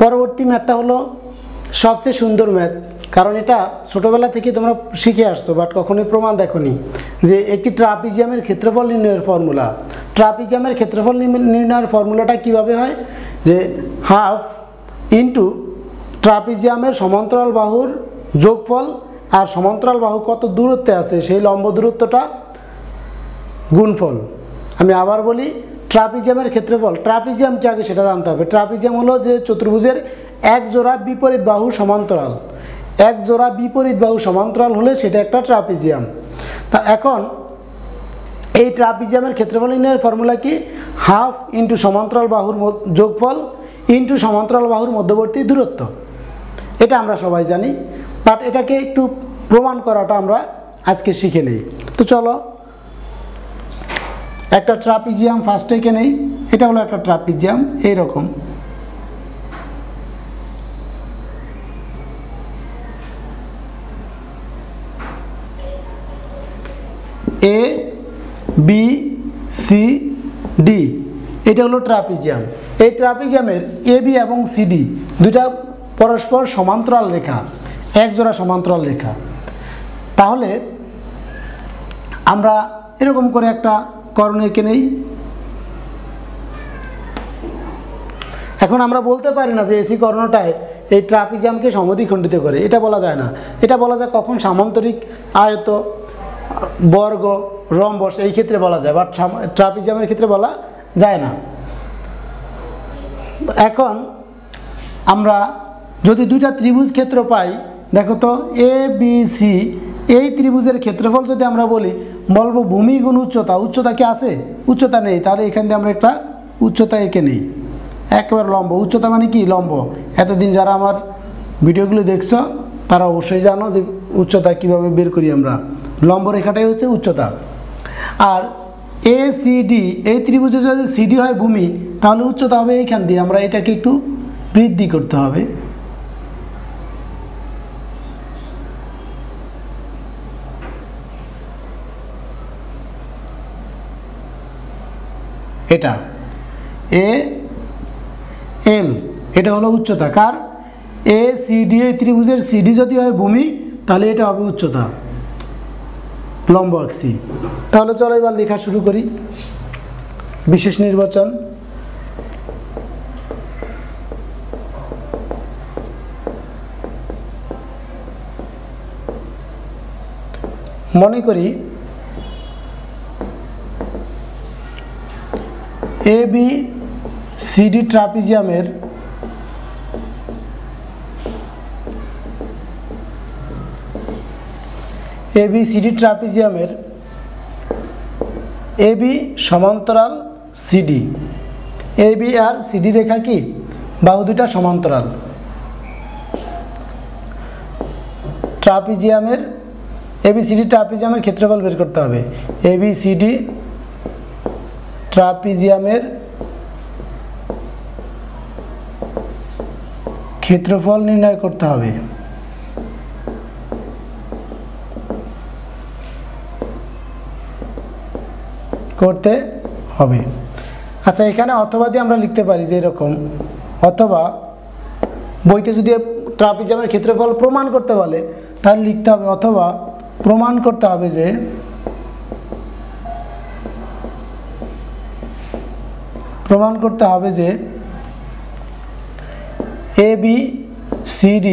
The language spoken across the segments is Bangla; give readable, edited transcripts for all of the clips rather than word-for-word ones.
পরবর্তী ম্যাথটা হলো সবচেয়ে সুন্দর ম্যাথ, কারণ এটা ছোটোবেলা থেকে তোমরা শিখে আসছো বাট কখনোই প্রমাণ দেখোনি, যে একটি ট্রাপিজিয়ামের ক্ষেত্রফল নির্ণয়ের ফর্মুলা। ট্রাপিজিয়ামের ক্ষেত্রফল নির্ণয়ের ফর্মুলাটা কিভাবে হয়, যে হাফ ইন্টু ট্রাপিজিয়ামের সমান্তরাল বাহুর যোগফল আর সমান্তরাল বাহু কত দূরত্বে আছে সেই লম্ব দূরত্বটা গুণফল। আমি আবার বলি, ট্রাপিজিয়ামের ক্ষেত্রফল, ট্রাপিজিয়াম কি আগে সেটা জানতে হবে। ট্রাপিজিয়াম হলো যে চতুর্ভুজের এক জোড়া বিপরীত বাহু সমান্তরাল, এক জোড়া বিপরীত বাহু সমান্তরাল হলে সেটা একটা ট্রাপিজিয়াম। তা এখন এই ট্রাপিজিয়ামের ক্ষেত্রফল নির্ণয়ের ফর্মুলা কি, হাফ ইন্টু সমান্তরাল বাহুর যোগফল ইন্টু সমান্তরাল বাহুর মধ্যবর্তী দূরত্ব। এটা আমরা সবাই জানি, বাট এটাকে একটু প্রমাণ করাটা আমরা আজকে শিখে নেই। তো চলো একটা ট্রাপিজিয়াম ফার্স্ট এঁকে নেই। এটা হলো একটা ট্রাপিজিয়াম, এইরকম এ বি সি ডি, এটা হলো ট্রাপিজিয়াম। এই ট্রাপিজিয়ামের এ বি এবং সিডি দুইটা পরস্পর সমান্তরাল রেখা, এক জোড়া সমান্তরাল রেখা। তাহলে আমরা এরকম করে একটা কর্ণ এঁকে নেই। এখন আমরা বলতে পারি না যে এসি কর্ণটায় এই ট্রাপিজিয়ামকে সমদ্বিখণ্ডিত করে, এটা বলা যায় না। এটা বলা যায় কখন সামান্তরিক, আয়ত, বর্গ, রম্বস এই ক্ষেত্রে বলা যায়, বাট ট্রাপিজিয়ামের ক্ষেত্রে বলা যায় না। এখন আমরা যদি দুইটা ত্রিভুজ ক্ষেত্র পাই, দেখো তো এ বি সি, এই ত্রিভুজের ক্ষেত্রফল যদি আমরা বলি, বলবো ভূমি গুণ উচ্চতা। উচ্চতা কি আছে? উচ্চতা নেই, তাহলে এখান দিয়ে আমরা একটা উচ্চতা এঁকে নেই, একেবারে লম্ব। উচ্চতা মানে কি? লম্ব। এতদিন যারা আমার ভিডিওগুলো দেখছো তারা অবশ্যই জানো যে উচ্চতা কিভাবে বের করি আমরা। লম্ব রেখাটাই হচ্ছে উচ্চতা। আর এ সি ডি, এই ত্রিভুজে যদি সিডি হয় ভূমি, তাহলে উচ্চতা হবে এইখান দিয়ে। আমরা এটাকে একটু বৃদ্ধি করতে হবে। এটা এ এল, এটা হলো উচ্চতা কার? এ সি ডি, এই ত্রিভুজের সিডি যদি হয় ভূমি, তাহলে এটা হবে উচ্চতা, লম্ব আঁকছি। তাহলে চলো এবার লেখা শুরু করি। বিশেষ নির্বাচন, মনে করি A B CD ট্রাপিজিয়ামের ABCD ট্রাপিজিয়ামের AB সমান্তরাল CD, AB আর CD রেখা কি? বাহু দুটা সমান্তরাল। ট্রাপিজিয়ামের ABCD ট্রাপিজিয়ামের ক্ষেত্রফল বের করতে হবে। ABCD ট্রাপিজিয়ামের ক্ষেত্রফল নির্ণয় করতে হবে। আচ্ছা, এখানে অথবা দিয়ে আমরা লিখতে পারি যে এরকম, অথবা বইতে যদি ট্রাপিজিয়ামের ক্ষেত্রফল প্রমাণ করতে বলে তাহলে লিখতে হবে, অথবা প্রমাণ করতে হবে যে ABCD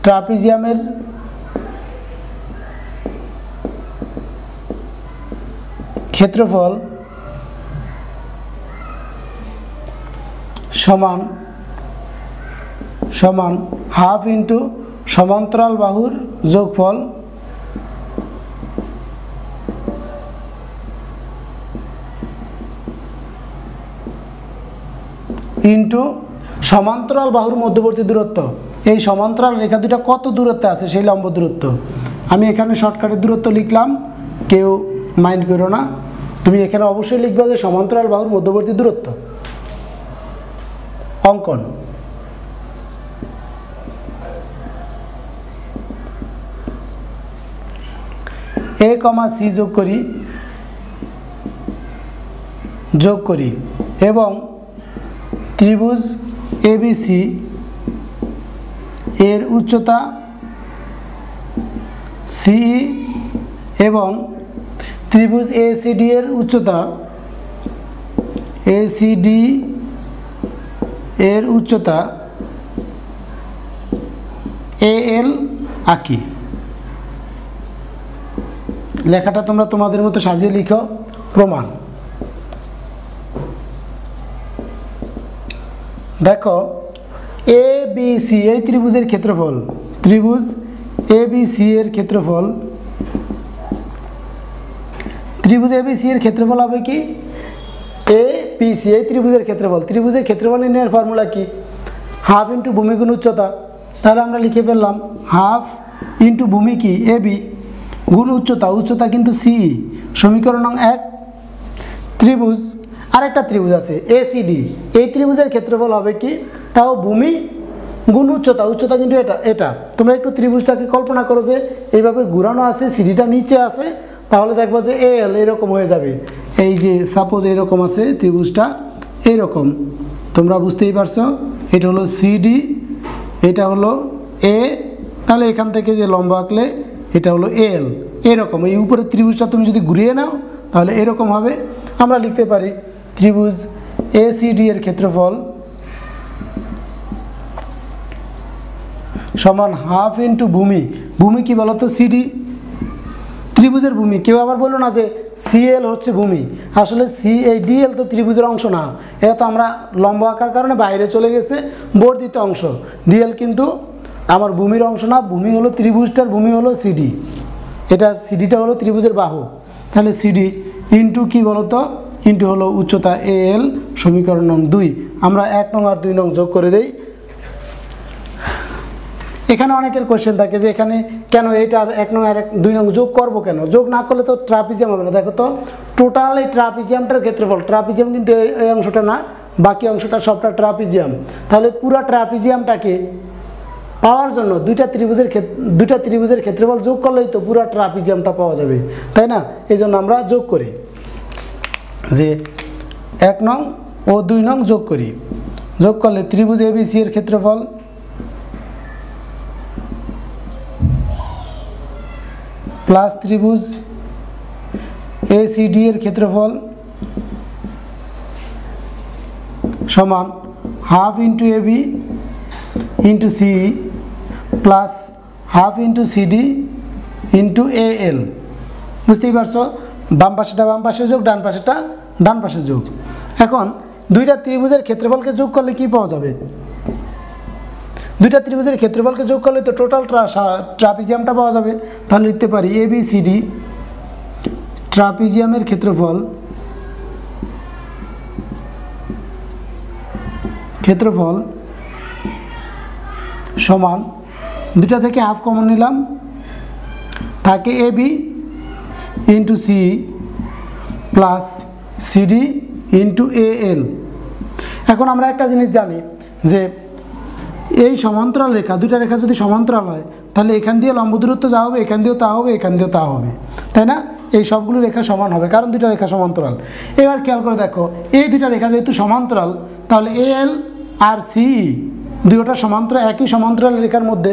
ট্রাপিজিয়ামের ক্ষেত্রফল সমান হাফ ইন্টু সমান্তরাল বাহুর যোগফল ইন্টু সমান্তরাল বাহুর মধ্যবর্তী দূরত্ব। এই সমান্তরাল রেখা দুটা কত দূরত্বে আছে সেই লম্ব দূরত্ব। আমি এখানে শর্টকাটের দূরত্ব লিখলাম, কেউ মাইন্ড করো না। তুমি এখানে অবশ্যই লিখবে যে সমান্তরাল বাহুর মধ্যবর্তী দূরত্ব। অঙ্কন, A, C যোগ করি এবং ত্রিভুজ এবিসি এর উচ্চতা সিই এবং ত্রিভুজ এসিডি এর উচ্চতা এসিডি এর উচ্চতা এএল আঁকি। লেখাটা তোমরা তোমাদের মতো সাজিয়ে লিখো। প্রমাণ দেখো, এ বি সি এই ত্রিভুজের ক্ষেত্রফল, ত্রিভুজ এ বি সি এর ক্ষেত্রফল, ত্রিভুজ এ বি সি এর ক্ষেত্রফল হবে কি এ বি সি এই ত্রিভুজের ক্ষেত্রফল। ত্রিভুজের ক্ষেত্রফল নির্ণয়ের ফর্মুলা কি? হাফ ইন্টু ভূমি গুণ উচ্চতা। তাহলে আমরা লিখে ফেললাম হাফ ইন্টু ভূমি কি এ বি গুণ উচ্চতা, উচ্চতা কিন্তু সিই। সমীকরণ নং 1। ত্রিভুজ আরেকটা ত্রিভুজ আছে এসিডি, এই ত্রিভুজের ক্ষেত্রফল হবে কি তাও ভূমি গুণ উচ্চতা, উচ্চতা কিন্তু এটা তোমরা একটু ত্রিভুজটাকে কল্পনা করো যে এইভাবে ঘুরানো আছে, সিডিটা নিচে আছে, তাহলে দেখবো যে এল এরকম হয়ে যাবে। এই যে সাপোজ এরকম আছে ত্রিভুজটা এইরকম, তোমরা বুঝতেই পারছো। এটা হলো সিডি, এটা হলো এ, তাহলে এখান থেকে যে লম্বা আঁকলে এটা হলো এল। এরকম এই উপরের ত্রিভুজটা তুমি যদি ঘুরিয়ে নাও তাহলে এরকম হবে। আমরা লিখতে পারি ত্রিভুজ এসিডি এর ক্ষেত্রফল সমান হাফ ইন্টু ভূমি, ভূমি কি বলতো সিডি, ত্রিভুজের ভূমি। কেউ আবার বললো না যে সিএল হচ্ছে ভূমি, আসলে সি এই ডিএল তো ত্রিভুজের অংশ না, এটা তো আমরা লম্বা আঁকার কারণে বাইরে চলে গেছে বর্ধিত অংশ। ডিএল কিন্তু আমার ভূমির অংশ না, ভূমি হলো ত্রিভুজটার ভূমি হলো সিডি, এটা সিডিটা হলো ত্রিভুজের বাহু। তাহলে সিডি ইন্টু কি বলতো, ইন্টু হলো উচ্চতা এএল। সমীকরণ নং 2 আমরা 1 নং আর 2 নং যোগ করে দেই। এখানে অনেকের কোশ্চেন থাকে যে এখানে কেন এইটার 1 নং আর 2 নং যোগ করব কেন, যোগ না করলে তো ট্রাপিজিয়াম হবে না। দেখো তো টোটাল এই ট্রাপিজিয়ামটার ক্ষেত্রফল, ট্রাপিজিয়াম কিন্তু এই অংশটা না, বাকি অংশটা সবটা ট্রাপিজিয়াম। তাহলে পুরো ট্রাপিজিয়ামটাকে পাওয়ার জন্য দুইটা ত্রিভুজের ক্ষেত্রফল যোগ করলেই তো পুরো ট্রাপিজিয়ামটা পাওয়া যাবে, তাই না? এই জন্য আমরা যোগ করি যে 1 নং ও 2 নং যোগ করি। যোগ করলে ত্রিভুজ এবিসি এর ক্ষেত্রফল প্লাস ত্রিভুজ এসিডি এর ক্ষেত্রফল সমান হাফ ইন্টু এবি ইন্টু সিই plus half into CD into AL. বুঝতেই পারছো, বাম পাশেটা বাম পাশে যোগ, ডান পাশেটা ডান পাশে যোগ। এখন দুইটা ত্রিভুজের ক্ষেত্রফলকে যোগ করলে কি পাওয়া যাবে? দুইটা ত্রিভুজের ক্ষেত্রফলকে যোগ করলে তো টোটাল ট্রাপিজিয়ামটা পাওয়া যাবে। তাহলে লিখতে পারি এবিসিডি ট্রাপিজিয়ামের ক্ষেত্রফল সমান, দুটা থেকে হাফ কমন নিলাম, থাকে AB into C plus CD into AL. এখন আমরা একটা জিনিস জানি যে এই সমান্তরাল রেখা, দুইটা রেখা যদি সমান্তরাল হয় তাহলে এখান দিয়ে লম্ব দূরত্ব যা হবে এখান দিয়েও তা হবে, এখান দিয়েও তা হবে, তাই না? এই সবগুলো রেখা সমান হবে কারণ দুইটা রেখা সমান্তরাল। এবার খেয়াল করে দেখো, এই দুইটা রেখা যেহেতু সমান্তরাল তাহলে এএল আর সিই দুইটা সমান্তরাল, একই সমান্তরাল রেখার মধ্যে,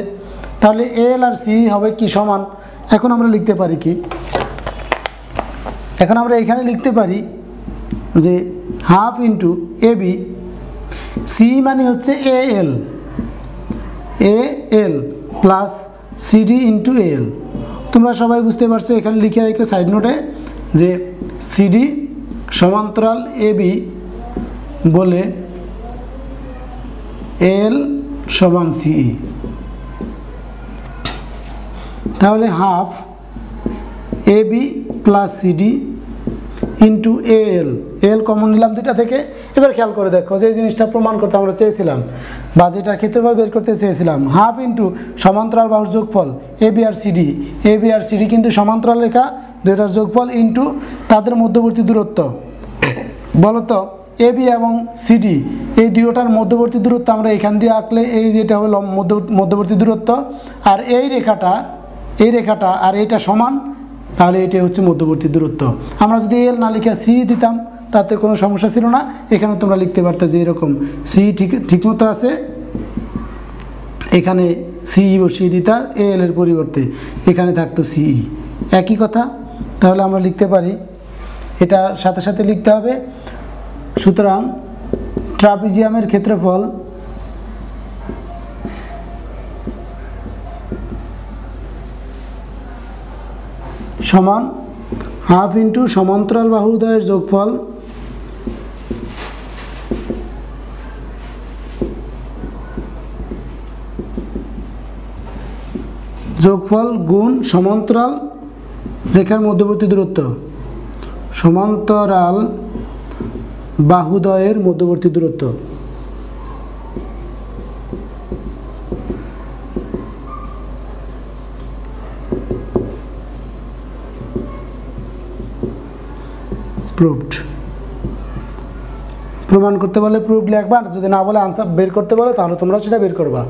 তাহলে এএল আর সিই হবে কি সমান। এখন আমরা লিখতে পারি কি, এখন আমরা এখানে লিখতে পারি যে হাফ ইন্টু এবি, সি মানে হচ্ছে AL plus CD into AL. তোমরা সবাই বুঝতে পারছো, এখানে লিখে রেখো সাইড নোটে যে সিডি সমান্তরাল এবি বলে এল সমান সিই। তাহলে half AB plus CD into L common নিলাম দুইটা থেকে। এবার খেয়াল করে দেখো, যে জিনিসটা প্রমাণ করতে আমরা চেয়েছিলাম বা যেটা ক্ষেত্রফল বের করতে চেয়েছিলাম, হাফ ইন্টু সমান্তরাল বাহুর যোগফল এবি আর সিডি কিন্তু সমান্তরাল রেখা, দুইটার যোগফল ইন্টু তাদের মধ্যবর্তী দূরত্ব। বলতো এবি এবং সিডি এই দুইটার মধ্যবর্তী দূরত্ব আমরা এখান দিয়ে আঁকলে এই যেটা হবে মধ্যবর্তী দূরত্ব, আর এই রেখাটা আর এইটা সমান, তাহলে এটা হচ্ছে মধ্যবর্তী দূরত্ব। আমরা যদি এল না লিখে সি দিতাম তাতে কোনো সমস্যা ছিল না। এখানে তোমরা লিখতে পারতে যে এরকম সি ঠিকমতো আছে, এখানে সিই বসিয়ে দিতা এল এর পরিবর্তে, এখানে থাকতো সিই, একই কথা। তাহলে আমরা লিখতে পারি, এটার সাথে সাথে লিখতে হবে। সুতরাং ট্রাপিজিয়ামের ক্ষেত্রফল সমান হাফ ইন্টু সমান্তরাল বাহুদ্বয়ের যোগফল গুণ সমান্তরাল রেখার মধ্যবর্তী দূরত্ব, সমান্তরাল বাহুদ্বয়ের মধ্যবর্তী দূরত্ব। প্রুভড। প্রমাণ করতে বলে প্রুভড লিখবা, যদি না বলে আনসার বের করতে বলে তাহলে তোমরা সেটা বের করবা।